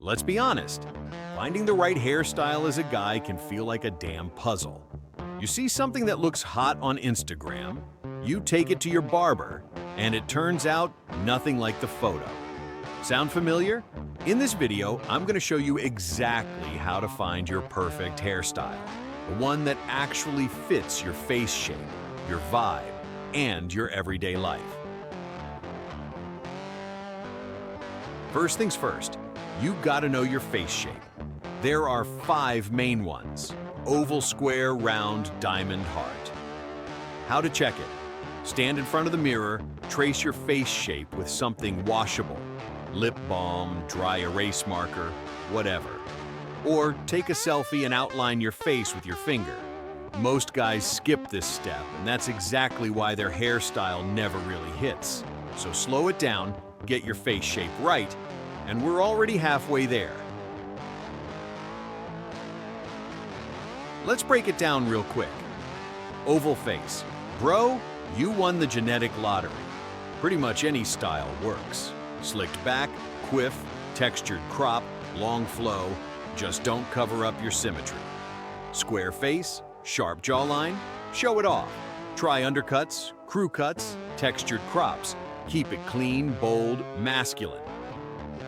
Let's be honest, finding the right hairstyle as a guy can feel like a damn puzzle. You see something that looks hot on Instagram, you take it to your barber, and it turns out nothing like the photo. Sound familiar? In this video, I'm going to show you exactly how to find your perfect hairstyle, the one that actually fits your face shape, your vibe, and your everyday life. First things first, you've got to know your face shape. There are 5 main ones: oval, square, round, diamond, heart. How to check it? Stand in front of the mirror, trace your face shape with something washable. Lip balm, dry erase marker, whatever. Or take a selfie and outline your face with your finger. Most guys skip this step, and that's exactly why their hairstyle never really hits. So slow it down, get your face shape right, and we're already halfway there. Let's break it down real quick. Oval face. Bro, you won the genetic lottery. Pretty much any style works. Slicked back, quiff, textured crop, long flow, just don't cover up your symmetry. Square face, sharp jawline, show it off. Try undercuts, crew cuts, textured crops. Keep it clean, bold, masculine.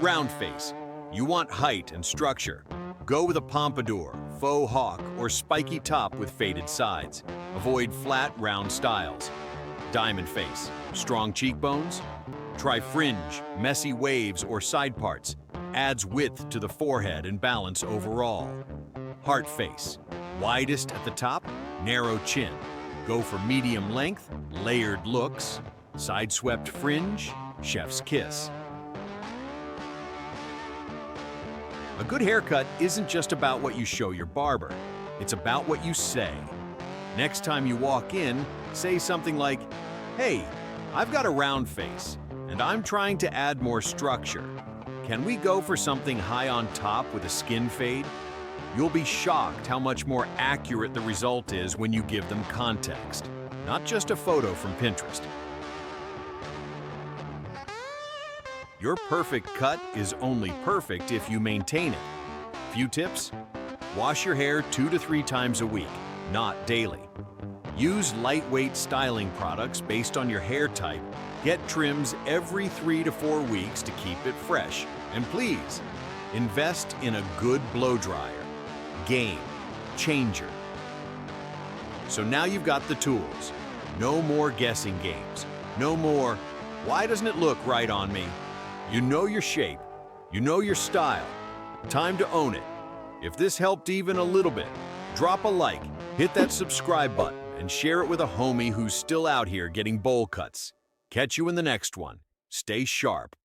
Round face. You want height and structure. Go with a pompadour, faux hawk, or spiky top with faded sides. Avoid flat, round styles. Diamond face. Strong cheekbones. Try fringe, messy waves, or side parts. Adds width to the forehead and balance overall. Heart face. Widest at the top, narrow chin. Go for medium length, layered looks. Side swept fringe, chef's kiss. A good haircut isn't just about what you show your barber. It's about what you say. Next time you walk in, say something like, "Hey, I've got a round face, and I'm trying to add more structure. Can we go for something high on top with a skin fade?" You'll be shocked how much more accurate the result is when you give them context, not just a photo from Pinterest. Your perfect cut is only perfect if you maintain it. Few tips: wash your hair 2 to 3 times a week, not daily. Use lightweight styling products based on your hair type. Get trims every 3 to 4 weeks to keep it fresh. And please, invest in a good blow dryer. Game changer. So now you've got the tools. No more guessing games. No more, "Why doesn't it look right on me?" You know your shape. You know your style. Time to own it. If this helped even a little bit, drop a like, hit that subscribe button, and share it with a homie who's still out here getting bowl cuts. Catch you in the next one. Stay sharp.